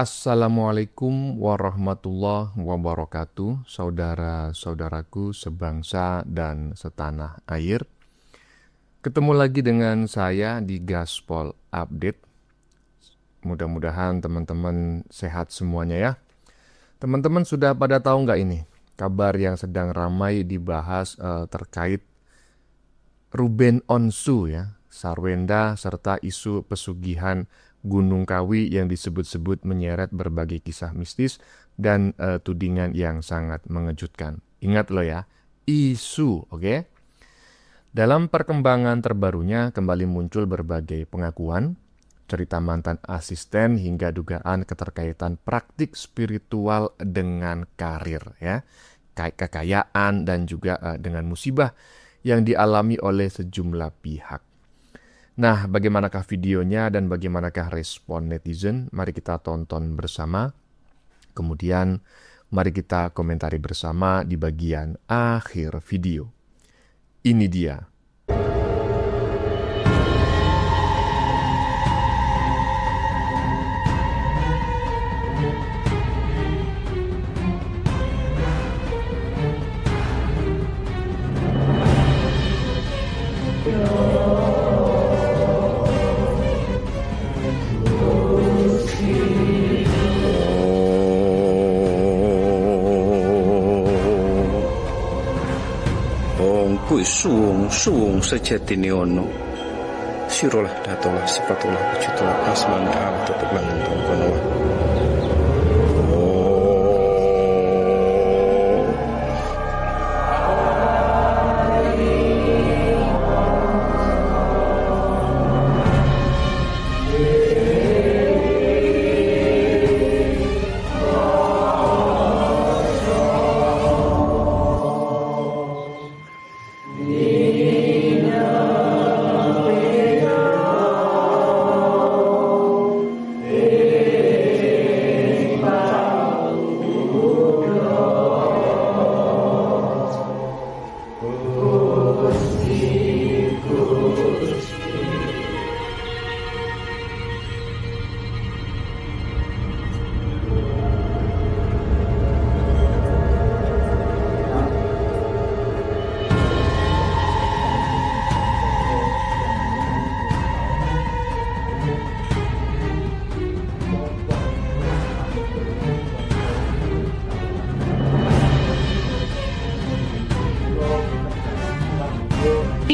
Assalamualaikum warahmatullahi wabarakatuh, saudara-saudaraku sebangsa dan setanah air. Ketemu lagi dengan saya di Gaspol Update. Mudah-mudahan teman-teman sehat semuanya ya. Teman-teman sudah pada tahu nggak ini kabar yang sedang ramai dibahas terkait Ruben Onsu ya, Sarwenda serta isu pesugihan Gunung Kawi yang disebut-sebut menyeret berbagai kisah mistis dan tudingan yang sangat mengejutkan. Ingat lo ya, isu, oke? Dalam perkembangan terbarunya kembali muncul berbagai pengakuan, cerita mantan asisten hingga dugaan keterkaitan praktik spiritual dengan karir ya, kekayaan dan juga dengan musibah yang dialami oleh sejumlah pihak. Nah, bagaimanakah videonya dan bagaimanakah respon netizen? Mari kita tonton bersama. Kemudian, mari kita komentari bersama di bagian akhir video. Ini dia. Suung sejati ono sirolah datolah sifatulah wujudlah asman Allah tetap langit kono.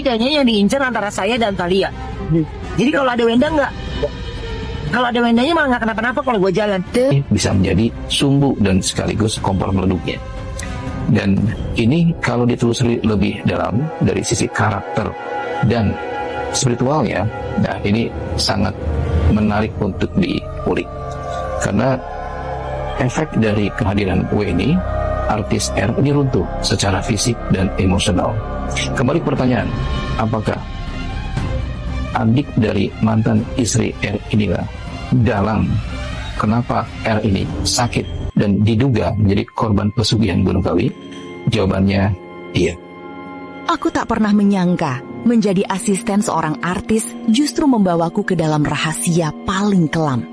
Kayaknya yang diincar antara saya dan Thalia. Jadi kalau ada Wenda nggak? Kalau ada Wendanya malah nggak kenapa-napa kalau gue jalan. Bisa menjadi sumbu dan sekaligus kompor meleduknya. Dan ini kalau ditelusuri lebih dalam dari sisi karakter dan spiritualnya, nah ini sangat menarik untuk diulik. Karena efek dari kehadiran W ini, artis R ini runtuh secara fisik dan emosional. Kembali ke pertanyaan, apakah adik dari mantan istri R inilah dalang kenapa R ini sakit dan diduga menjadi korban pesugihan Gunung Kawi? Jawabannya iya. Aku tak pernah menyangka menjadi asisten seorang artis justru membawaku ke dalam rahasia paling kelam.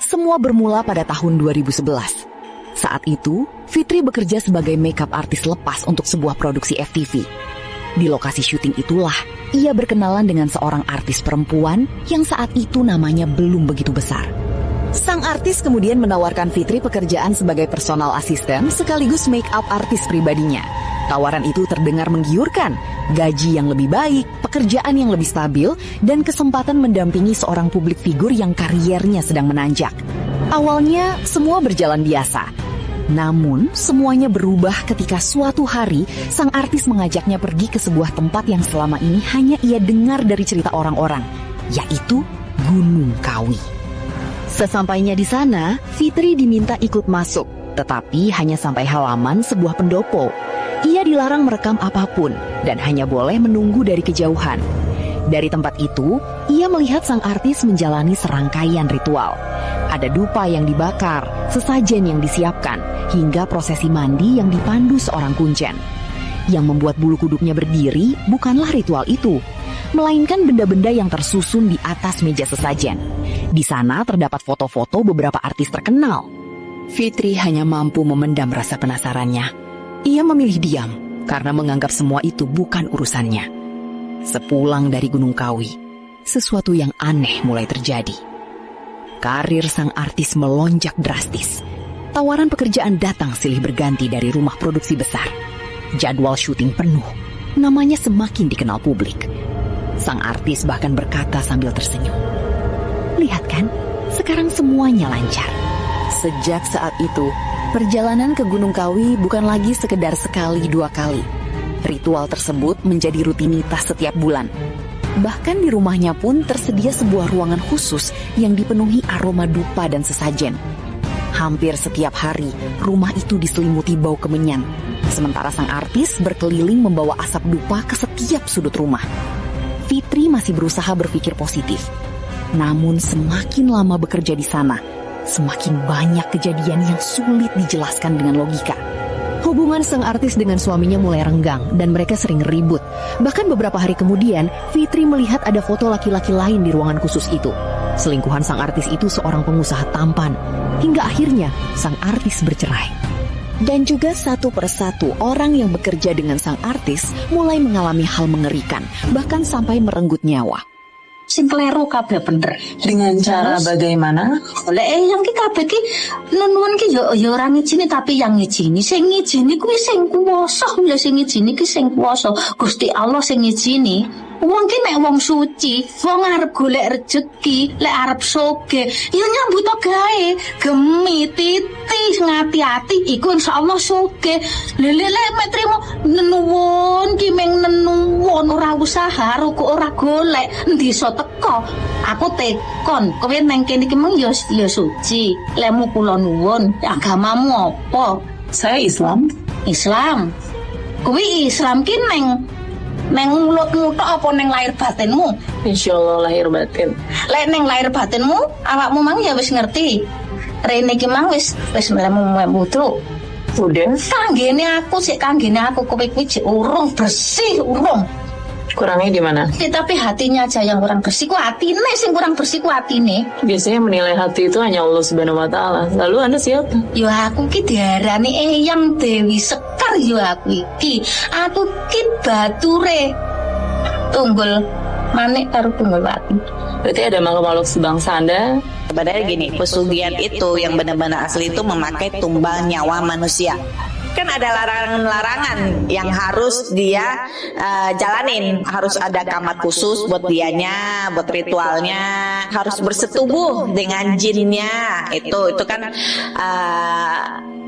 Semua bermula pada tahun 2011. Saat itu, Fitri bekerja sebagai makeup artis lepas untuk sebuah produksi FTV. Di lokasi syuting itulah, ia berkenalan dengan seorang artis perempuan yang saat itu namanya belum begitu besar. Sang artis kemudian menawarkan Fitri pekerjaan sebagai personal asisten sekaligus makeup artis pribadinya. Tawaran itu terdengar menggiurkan, gaji yang lebih baik, pekerjaan yang lebih stabil, dan kesempatan mendampingi seorang publik figur yang kariernya sedang menanjak. Awalnya, semua berjalan biasa. Namun, semuanya berubah ketika suatu hari sang artis mengajaknya pergi ke sebuah tempat yang selama ini hanya ia dengar dari cerita orang-orang, yaitu Gunung Kawi. Sesampainya di sana, Fitri diminta ikut masuk, tetapi hanya sampai halaman sebuah pendopo. Ia dilarang merekam apapun dan hanya boleh menunggu dari kejauhan. Dari tempat itu, ia melihat sang artis menjalani serangkaian ritual. Ada dupa yang dibakar, sesajen yang disiapkan, hingga prosesi mandi yang dipandu seorang kuncen. Yang membuat bulu kuduknya berdiri bukanlah ritual itu, melainkan benda-benda yang tersusun di atas meja sesajen. Di sana terdapat foto-foto beberapa artis terkenal. Fitri hanya mampu memendam rasa penasarannya. Ia memilih diam karena menganggap semua itu bukan urusannya. Sepulang dari Gunung Kawi, sesuatu yang aneh mulai terjadi. Karir sang artis melonjak drastis. Tawaran pekerjaan datang silih berganti dari rumah produksi besar. Jadwal syuting penuh. Namanya semakin dikenal publik. Sang artis bahkan berkata sambil tersenyum, "Lihat kan, sekarang semuanya lancar." Sejak saat itu, perjalanan ke Gunung Kawi bukan lagi sekedar sekali dua kali. Ritual tersebut menjadi rutinitas setiap bulan. Bahkan di rumahnya pun tersedia sebuah ruangan khusus yang dipenuhi aroma dupa dan sesajen. Hampir setiap hari, rumah itu diselimuti bau kemenyan. Sementara sang artis berkeliling membawa asap dupa ke setiap sudut rumah. Fitri masih berusaha berpikir positif. Namun semakin lama bekerja di sana, semakin banyak kejadian yang sulit dijelaskan dengan logika. Hubungan sang artis dengan suaminya mulai renggang dan mereka sering ribut. Bahkan beberapa hari kemudian, Fitri melihat ada foto laki-laki lain di ruangan khusus itu. Selingkuhan sang artis itu seorang pengusaha tampan. Hingga akhirnya sang artis bercerai. Dan juga satu persatu orang yang bekerja dengan sang artis mulai mengalami hal mengerikan, bahkan sampai merenggut nyawa. Sing kleru kabeh bener. Dengan cara bagaimana? Lek yang ki kabeh ki nuwun ki ya ora ngijini tapi yang ngijini. Sing ngijini kuwi sing kuwasa, ya sing ngijini ki sing kuwasa. Gusti Allah sing ngijini. Wong ki nek wong suci, wong arep golek rejeki, lek arep sugih, ya nyambut gawe, gemi titis ngati-ati iku insyaallah sugih. Lele mek trimo nenuwun ki meng nenuwun ora usaha, ruku ora golek, endi iso teko. Aku tekon, kowe nang kene iki mung ya suci. Lemu kula nuwun, agamamu apa? Saya Islam. Islam. Kuwi Islam ki neng mulutmu tok apa neng lahir batinmu? Insyaallah lahir batin. Lek neng lahir batinmu, awakmu mang ya wis ngerti. Rene iki mang wis mlemu truk. Udah. Kanggene aku kowe kuwi jek urung bersih, urung. Kurangnya di mana? Tapi hatinya aja yang kurang bersih, ku atine sing kurang bersih ku atine. Biasanya menilai hati itu hanya Allah Subhanahu wa taala. Lalu Anda siapa? Ya aku ki diarani Eyang Dewi Sekar ya aku iki. Aku ki bature. Tunggul manik karo tunggul wati. Berarti ada makhluk-makhluk sebangsa Anda. Sebenarnya gini, pesugihan itu yang benar-benar asli itu memakai tumbal nyawa manusia. Kan ada larangan-larangan yang harus dia jalanin. Harus ada kamar khusus buat dianya, buat ritualnya. Harus bersetubuh dengan jinnya. Itu kan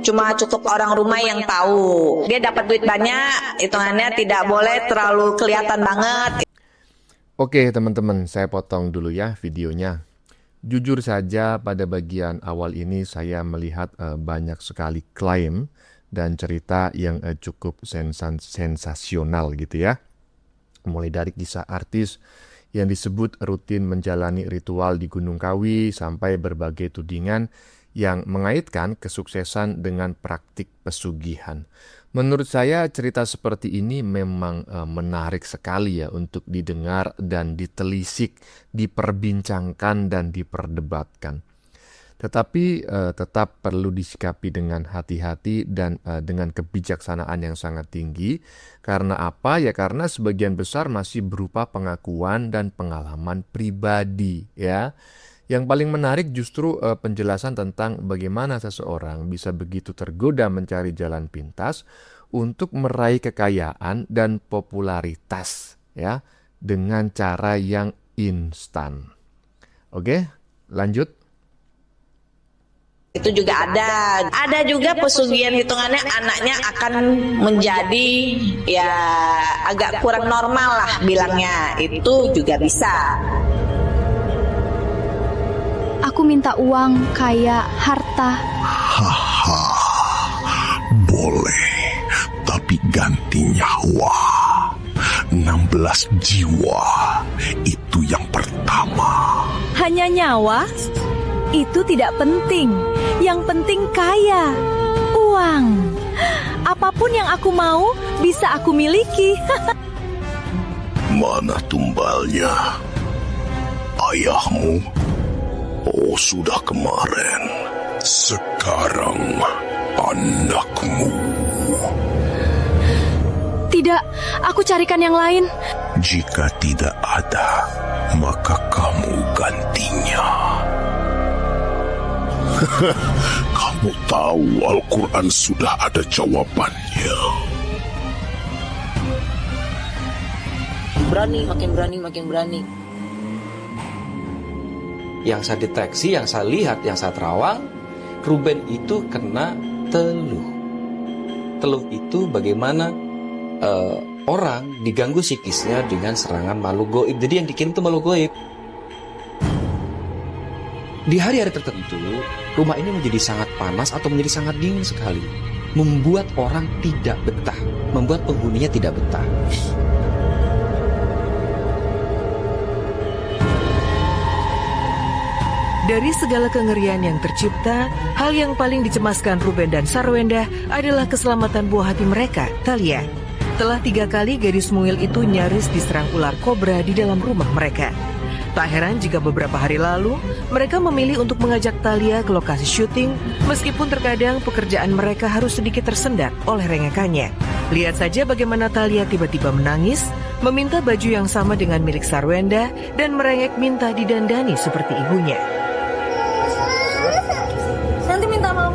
cuma cukup orang rumah yang tahu. Dia dapat duit banyak, hitungannya tidak boleh terlalu kelihatan banget. Oke teman-teman, saya potong dulu ya videonya. Jujur saja pada bagian awal ini saya melihat banyak sekali klaim dan cerita yang cukup sensasional gitu ya. Mulai dari kisah artis yang disebut rutin menjalani ritual di Gunung Kawi sampai berbagai tudingan yang mengaitkan kesuksesan dengan praktik pesugihan. Menurut saya cerita seperti ini memang menarik sekali ya untuk didengar dan ditelisik, diperbincangkan dan diperdebatkan. Tetapi tetap perlu disikapi dengan hati-hati dan dengan kebijaksanaan yang sangat tinggi. Karena apa? Ya karena sebagian besar masih berupa pengakuan dan pengalaman pribadi ya. Yang paling menarik justru penjelasan tentang bagaimana seseorang bisa begitu tergoda mencari jalan pintas untuk meraih kekayaan dan popularitas ya dengan cara yang instan. Oke, lanjut. Itu juga ada juga pesugihan hitungannya anaknya akan menjadi ya agak kurang normal lah bilangnya, itu juga bisa. Aku minta uang, kaya, harta. Haha, boleh, tapi ganti nyawa. 16 jiwa, itu yang pertama. Hanya nyawa? Itu tidak penting. Yang penting kaya, uang. Apapun yang aku mau, bisa aku miliki. Mana tumbalnya? Ayahmu? Oh, sudah kemarin. Sekarang anakmu. Tidak, aku carikan yang lain. Jika tidak ada, maka kamu gantinya. Kamu tahu Al-Quran sudah ada jawabannya. Makin berani. Yang saya deteksi, yang saya lihat, yang saya terawang, Ruben itu kena teluh. Teluh itu bagaimana orang diganggu psikisnya dengan serangan makhluk goib. Jadi yang dikirim itu makhluk goib. Di hari-hari tertentu, rumah ini menjadi sangat panas atau menjadi sangat dingin sekali. Membuat orang tidak betah, membuat penghuninya tidak betah. Dari segala kengerian yang tercipta, hal yang paling dicemaskan Ruben dan Sarwenda adalah keselamatan buah hati mereka, Thalia. Telah 3 kali gadis mungil itu nyaris diserang ular kobra di dalam rumah mereka. Tak heran jika beberapa hari lalu, mereka memilih untuk mengajak Thalia ke lokasi syuting, meskipun terkadang pekerjaan mereka harus sedikit tersendat oleh rengekannya. Lihat saja bagaimana Thalia tiba-tiba menangis, meminta baju yang sama dengan milik Sarwenda, dan merengek minta didandani seperti ibunya. Nanti minta sama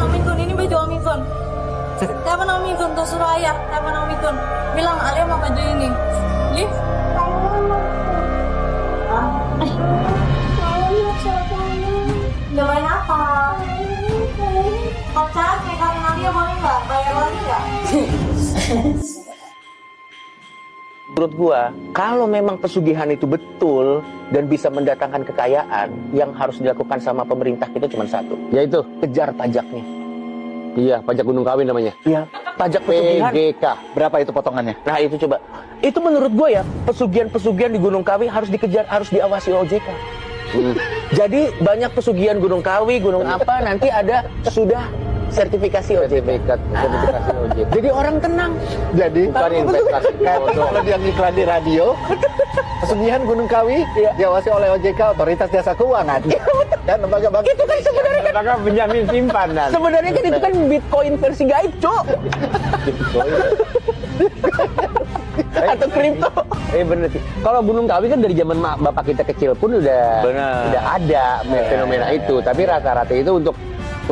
Omikun, ini baju Omikun. Kapan Omikun tuh suruh ayah, kapan Omikun bilang Alia mau baju ini. Ih. Cobain apa? Mau cat makeup Alia boleh nggak? Bayar lagi nggak? Menurut gua, kalau memang pesugihan itu betul dan bisa mendatangkan kekayaan, yang harus dilakukan sama pemerintah kita cuma satu, yaitu kejar pajaknya. Iya, pajak Gunung Kawi namanya. Iya, pajak pesugihan. PGK. Berapa itu potongannya? Nah itu coba. Itu menurut gua ya, pesugihan-pesugihan di Gunung Kawi harus dikejar, harus diawasi OJK. Jadi banyak pesugihan Gunung Kawi, gunung apa, nanti ada sudah sertifikasi OJK. Jadi orang tenang. Jadi bukan investasi. Kalau dia ngiklan di radio, pesugihan Gunung Kawi diawasi oleh OJK, Otoritas Jasa Keuangan. Dan lembaga-lembaga itu kan sebenarnya kan lembaga penjamin simpanan. Sebenarnya kan itu kan Bitcoin versi gaib, Cok. Atau kripto. Bener sih. Kalau Gunung Kawi kan dari zaman bapak kita kecil pun udah ada fenomena itu. Tapi rata-rata itu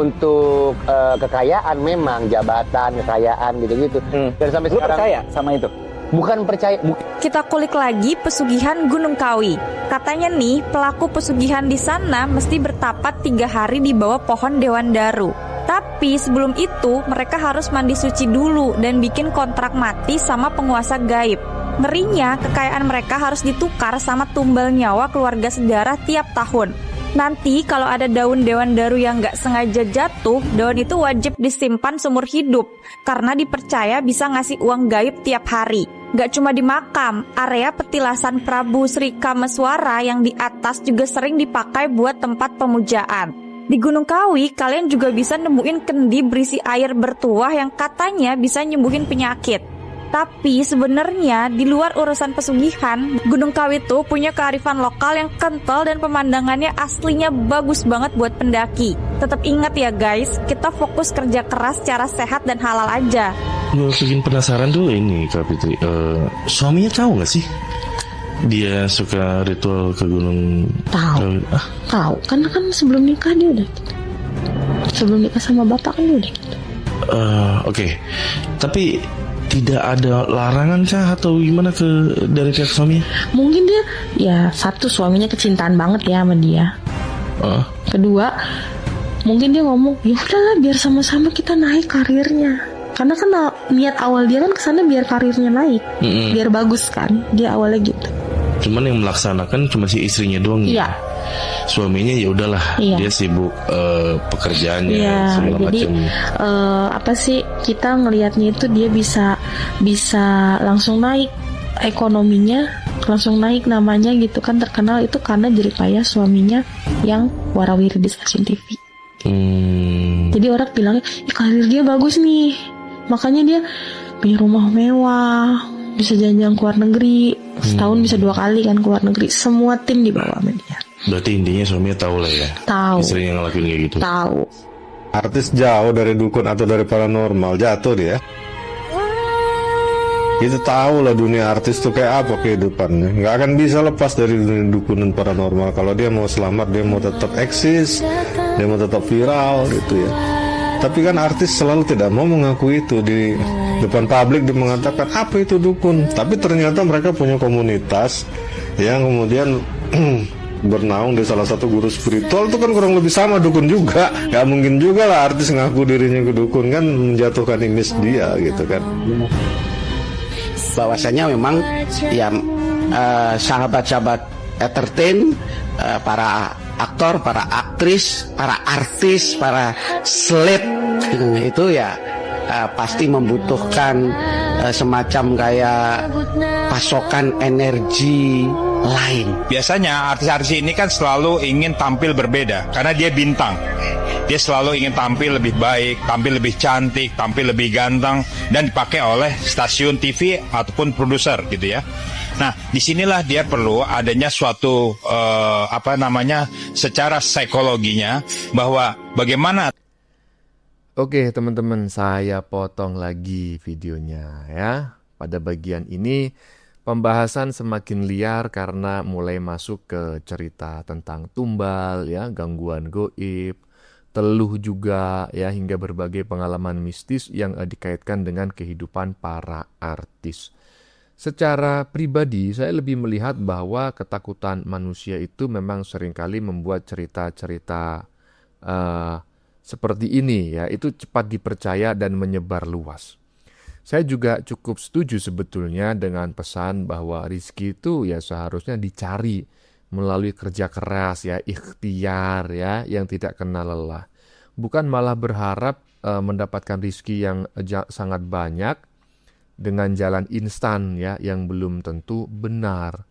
untuk kekayaan, memang jabatan, kekayaan gitu-gitu. Dan sampai sekarang percaya sama itu? Bukan percaya. Kita kulik lagi pesugihan Gunung Kawi. Katanya nih, pelaku pesugihan di sana mesti bertapat 3 hari di bawah pohon Dewan Daru. Tapi sebelum itu, mereka harus mandi suci dulu dan bikin kontrak mati sama penguasa gaib. Ngerinya, kekayaan mereka harus ditukar sama tumbal nyawa keluarga sejarah tiap tahun. Nanti kalau ada daun Dewan Daru yang nggak sengaja jatuh, daun itu wajib disimpan seumur hidup karena dipercaya bisa ngasih uang gaib tiap hari. Gak cuma di makam, area petilasan Prabu Sri Kameswara yang di atas juga sering dipakai buat tempat pemujaan. Di Gunung Kawi, kalian juga bisa nemuin kendi berisi air bertuah yang katanya bisa nyembuhin penyakit. Tapi sebenarnya di luar urusan pesugihan, Gunung Kawi tuh punya kearifan lokal yang kental dan pemandangannya aslinya bagus banget buat pendaki. Tetap ingat ya guys, kita fokus kerja keras secara sehat dan halal aja. Gue bikin penasaran tuh ini Kak Fitri, suaminya tahu nggak sih dia suka ritual ke gunung? Tahu, tahu. Karena kan sebelum nikah dia udah gitu. Sebelum nikah sama bapak kan dia udah gitu. Oke. Tapi tidak ada larangan kah atau gimana dari pihak suaminya? Mungkin dia, ya satu, suaminya kecintaan banget ya sama dia. Kedua, mungkin dia ngomong, ya udahlah biar sama-sama kita naik karirnya. Karena kan niat awal dia kan kesana biar karirnya naik, biar bagus kan, dia awalnya gitu. Cuman yang melaksanakan cuma si istrinya doang. Iya. Suaminya ya udahlah, dia sibuk pekerjaannya segala jadi, macam. apa sih, kita ngelihatnya itu dia bisa langsung naik ekonominya, langsung naik namanya gitu kan, terkenal itu karena jeripaya suaminya yang warawiri di stasiun TV. Jadi orang bilangnya, karir dia bagus nih, makanya dia punya rumah mewah, bisa jalan-jalan ke luar negeri, setahun bisa 2 kali kan ke luar negeri, semua tim dibawa sama dia. Berarti intinya suaminya tahu lah ya. Tahu. Istrinya ngelakuin kayak gitu. Tahu. Artis jauh dari dukun atau dari paranormal, jatuh dia. Itu tahu lah dunia artis tuh kayak apa kehidupannya. Nggak akan bisa lepas dari dunia dukun dan paranormal. Kalau dia mau selamat, dia mau tetap eksis, dia mau tetap viral gitu ya. Tapi kan artis selalu tidak mau mengakui itu di depan publik. Dia mengatakan apa itu dukun. Tapi ternyata mereka punya komunitas yang kemudian bernaung di salah satu guru spiritual. Itu kan kurang lebih sama dukun juga. Gak mungkin juga lah artis ngaku dirinya ke dukun, kan menjatuhkan image dia gitu kan. Bahwasanya memang ya sahabat-sahabat entertain, para aktor, para aktris, para artis, para seleb itu ya pasti membutuhkan semacam kayak pasokan energi lain. Biasanya artis-artis ini kan selalu ingin tampil berbeda karena dia bintang. Dia selalu ingin tampil lebih baik, tampil lebih cantik, tampil lebih ganteng, dan dipakai oleh stasiun TV ataupun produser gitu ya. Nah, disinilah dia perlu adanya suatu secara psikologinya bahwa bagaimana. Oke teman-teman, saya potong lagi videonya ya. Pada bagian ini pembahasan semakin liar karena mulai masuk ke cerita tentang tumbal ya, gangguan goib, teluh juga ya, hingga berbagai pengalaman mistis yang dikaitkan dengan kehidupan para artis. Secara pribadi saya lebih melihat bahwa ketakutan manusia itu memang seringkali membuat cerita-cerita seperti ini ya, itu cepat dipercaya dan menyebar luas. Saya juga cukup setuju sebetulnya dengan pesan bahwa rezeki itu ya seharusnya dicari melalui kerja keras ya, ikhtiar ya, yang tidak kenal lelah. Bukan malah berharap mendapatkan rezeki yang sangat banyak dengan jalan instan ya, yang belum tentu benar.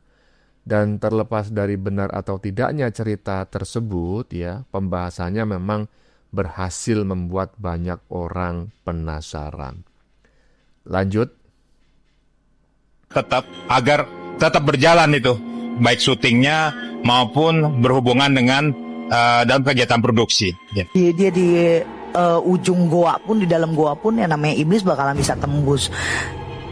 Dan terlepas dari benar atau tidaknya cerita tersebut ya, pembahasannya memang berhasil membuat banyak orang penasaran. Lanjut. Agar tetap berjalan itu, baik syutingnya maupun berhubungan dengan dalam kegiatan produksi. Ya. Dia di ujung goa pun, di dalam goa pun yang namanya iblis bakalan bisa tembus.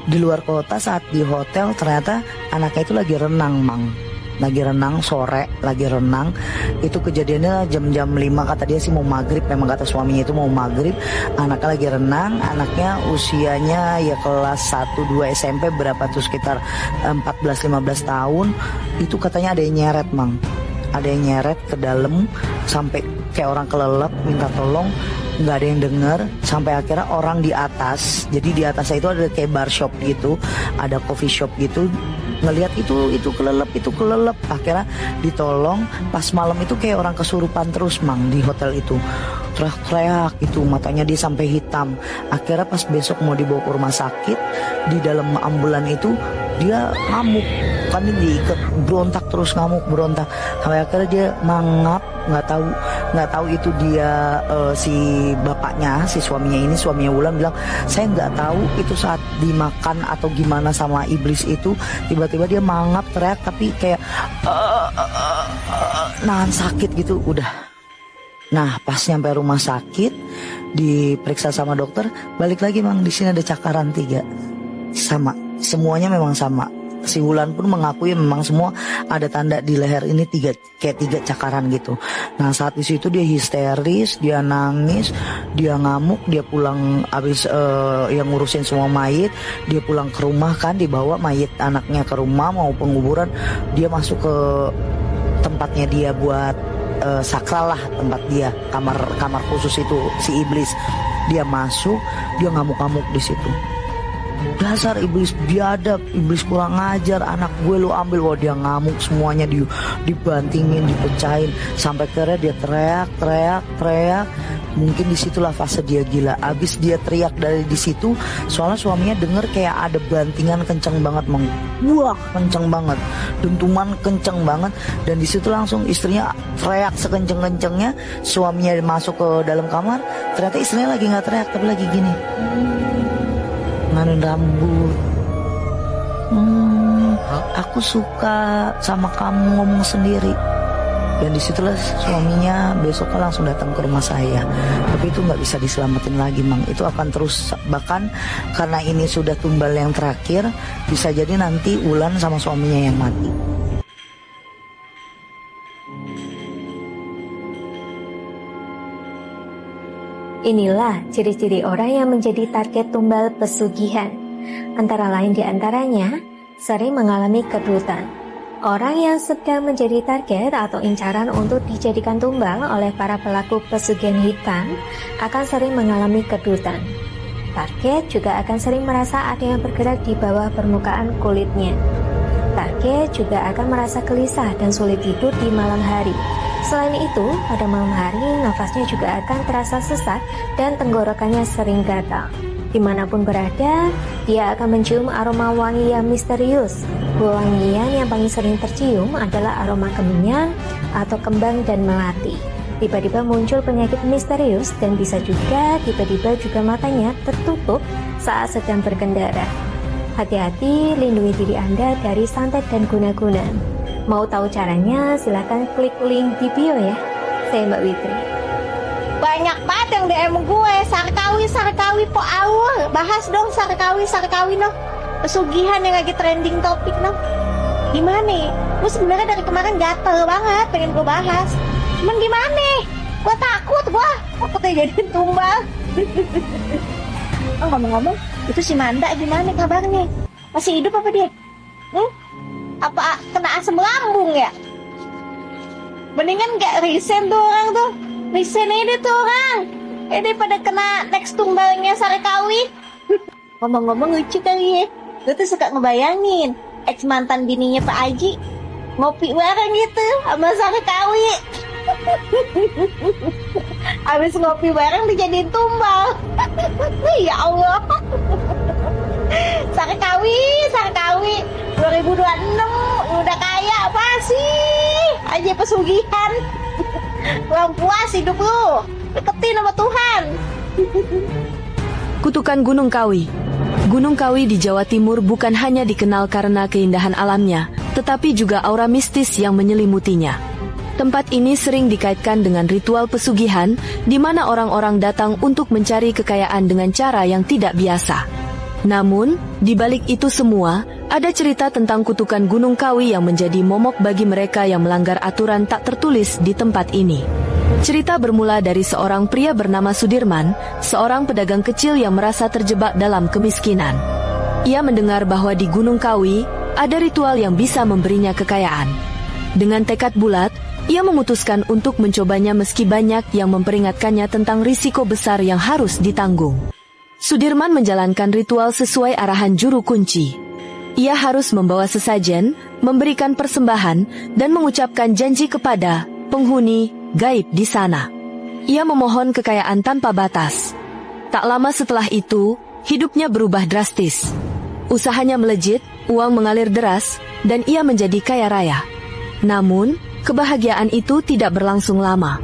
Di luar kota saat di hotel ternyata anaknya itu lagi renang, Mang. Lagi renang sore, lagi renang. Itu kejadiannya jam-jam 5, kata dia sih mau maghrib, memang kata suaminya itu mau maghrib. Anaknya lagi renang, anaknya usianya ya kelas 1-2 SMP, berapa tuh, sekitar 14-15 tahun. Itu katanya ada yang nyeret, Mang. Ada yang nyeret ke dalam sampai kayak orang kelelep minta tolong, nggak ada yang dengar, sampai akhirnya orang di atas, jadi di atasnya itu ada kayak bar shop gitu, ada coffee shop gitu, ngelihat itu kelelep, akhirnya ditolong. Pas malam itu kayak orang kesurupan terus, Mang, di hotel itu teriak-teriak itu, matanya dia sampai hitam. Akhirnya pas besok mau dibawa ke rumah sakit, di dalam ambulan itu dia ngamuk, kan diikat, berontak terus, ngamuk berontak, sampai akhirnya dia mangap, nggak tahu itu dia si bapaknya, si suaminya Wulan bilang, saya nggak tahu itu saat dimakan atau gimana sama iblis itu, tiba-tiba dia mangap teriak tapi kayak nahan sakit gitu udah. Nah pas nyampe rumah sakit diperiksa sama dokter, balik lagi, Mang, di sini ada cakaran 3 sama, semuanya memang sama. Si Wulan pun mengakui memang semua ada tanda di leher ini kayak 3 cakaran gitu. Nah saat di situ dia histeris, dia nangis, dia ngamuk, dia pulang habis yang ngurusin semua mayit, dia pulang ke rumah kan, dibawa mayit anaknya ke rumah mau penguburan, dia masuk ke tempatnya dia buat sakral lah, tempat dia kamar khusus itu si iblis. Dia masuk, dia ngamuk-ngamuk di situ. Dasar iblis biadab, iblis kurang ajar, anak gue lu ambil. Wah dia ngamuk, semuanya dibantingin, dipecahin, sampai akhirnya dia teriak. Mungkin disitulah fase dia gila. Abis dia teriak dari di situ, soalnya suaminya denger kayak ada bantingan kenceng banget, Mang. Wah kenceng banget, dentuman kenceng banget. Dan disitu langsung istrinya teriak sekenceng-kencengnya. Suaminya masuk ke dalam kamar, ternyata istrinya lagi nggak teriak tapi lagi gini, nganuin rambut. Aku suka sama kamu, ngomong sendiri. Dan disitulah suaminya besoknya langsung datang ke rumah saya. Tapi itu nggak bisa diselamatin lagi, Mang. Itu akan terus, bahkan karena ini sudah tumbal yang terakhir, bisa jadi nanti Ulan sama suaminya yang mati. Inilah ciri-ciri orang yang menjadi target tumbal pesugihan. Antara lain diantaranya, sering mengalami kedutan. Orang yang sedang menjadi target atau incaran untuk dijadikan tumbal oleh para pelaku pesugihan hitam akan sering mengalami kedutan. Target juga akan sering merasa ada yang bergerak di bawah permukaan kulitnya. Target juga akan merasa gelisah dan sulit tidur di malam hari. Selain itu, pada malam hari nafasnya juga akan terasa sesak dan tenggorokannya sering gatal. Dimanapun berada, dia akan mencium aroma wangi yang misterius. Wangian yang paling sering tercium adalah aroma kemenyan atau kembang dan melati. Tiba-tiba muncul penyakit misterius dan bisa juga tiba-tiba juga matanya tertutup saat sedang berkendara. Hati-hati, lindungi diri Anda dari santet dan guna-guna. Mau tahu caranya? Silahkan klik link di bio ya. Saya Mbak Witri. Banyak banget yang DM gue, Sarkawi po awal. Bahas dong Sarkawi no. Pesugihan yang lagi trending topik no. Gimana? Gue sebenarnya dari kemarin gatel banget pengen gue bahas. Cuman gimana? Gue takut jadi tumbal. Oh, ngomong-ngomong, itu si Manda gimana kabarnya? Masih hidup apa dia? Apa kena asam lambung ya? Mendingan gak resign tuh orang tuh. Resign aja tuh orang. Ini pada kena next tumbalnya Sarkawi. Ngomong-ngomong lucu kali ya. Gue tuh suka ngebayangin ex mantan bininya Pak Haji ngopi bareng gitu sama Sarkawi. Habis ngopi bareng dijadiin tumbal. Ya Allah. Sarkawi 2026 udah kaya apa sih? Aja pesugihan. Belum puas hidup lu. Deketin sama Tuhan. Kutukan Gunung Kawi. Gunung Kawi di Jawa Timur bukan hanya dikenal karena keindahan alamnya, tetapi juga aura mistis yang menyelimutinya. Tempat ini sering dikaitkan dengan ritual pesugihan, di mana orang-orang datang untuk mencari kekayaan dengan cara yang tidak biasa. Namun, di balik itu semua, ada cerita tentang kutukan Gunung Kawi yang menjadi momok bagi mereka yang melanggar aturan tak tertulis di tempat ini. Cerita bermula dari seorang pria bernama Sudirman, seorang pedagang kecil yang merasa terjebak dalam kemiskinan. Ia mendengar bahwa di Gunung Kawi ada ritual yang bisa memberinya kekayaan. Dengan tekad bulat, ia memutuskan untuk mencobanya meski banyak yang memperingatkannya tentang risiko besar yang harus ditanggung. Sudirman menjalankan ritual sesuai arahan juru kunci. Ia harus membawa sesajen, memberikan persembahan, dan mengucapkan janji kepada penghuni gaib di sana. Ia memohon kekayaan tanpa batas. Tak lama setelah itu, hidupnya berubah drastis. Usahanya melejit, uang mengalir deras, dan ia menjadi kaya raya. Namun, kebahagiaan itu tidak berlangsung lama.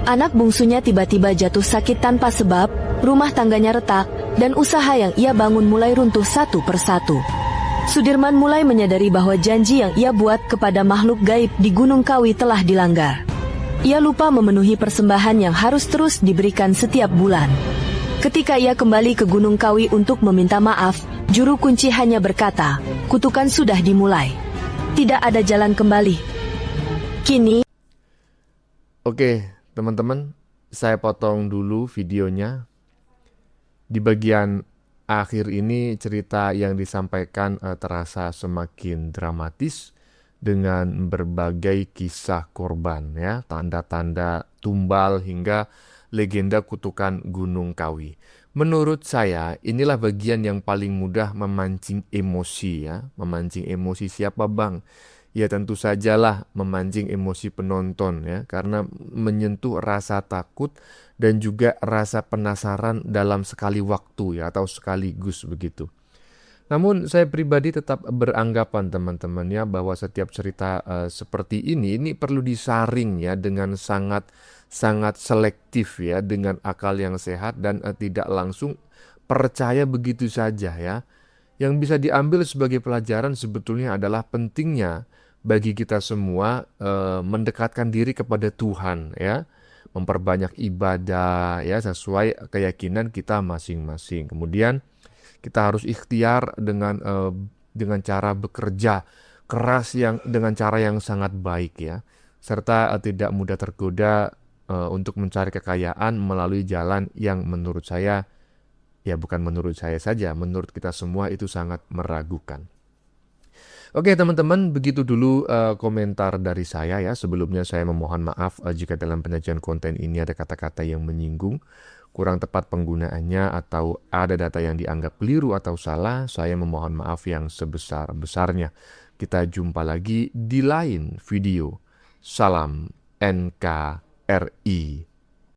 Anak bungsunya tiba-tiba jatuh sakit tanpa sebab, rumah tangganya retak, dan usaha yang ia bangun mulai runtuh satu persatu. Sudirman mulai menyadari bahwa janji yang ia buat kepada makhluk gaib di Gunung Kawi telah dilanggar. Ia lupa memenuhi persembahan yang harus terus diberikan setiap bulan. Ketika ia kembali ke Gunung Kawi untuk meminta maaf, juru kunci hanya berkata, kutukan sudah dimulai. Tidak ada jalan kembali. Kini... Oke, teman-teman, saya potong dulu videonya. Di bagian akhir ini cerita yang disampaikan terasa semakin dramatis dengan berbagai kisah korban, ya, tanda-tanda tumbal hingga legenda kutukan Gunung Kawi. Menurut saya, inilah bagian yang paling mudah memancing emosi, ya. Memancing emosi siapa, Bang? Ya tentu sajalah memancing emosi penonton, ya, karena menyentuh rasa takut dan juga rasa penasaran dalam sekali waktu, ya, atau sekaligus begitu. Namun saya pribadi tetap beranggapan teman-teman, ya, bahwa setiap cerita seperti ini perlu disaring, ya, dengan sangat selektif, ya, dengan akal yang sehat dan tidak langsung percaya begitu saja, ya. Yang bisa diambil sebagai pelajaran sebetulnya adalah pentingnya bagi kita semua mendekatkan diri kepada Tuhan ya, memperbanyak ibadah ya sesuai keyakinan kita masing-masing. Kemudian kita harus ikhtiar dengan cara bekerja keras dengan cara yang sangat baik ya, serta tidak mudah tergoda untuk mencari kekayaan melalui jalan yang menurut saya, ya bukan menurut saya saja, menurut kita semua itu sangat meragukan. Oke teman-teman, begitu dulu komentar dari saya ya. Sebelumnya saya memohon maaf jika dalam penyajian konten ini ada kata-kata yang menyinggung, kurang tepat penggunaannya, atau ada data yang dianggap keliru atau salah. Saya memohon maaf yang sebesar-besarnya. Kita jumpa lagi di lain video. Salam NKRI.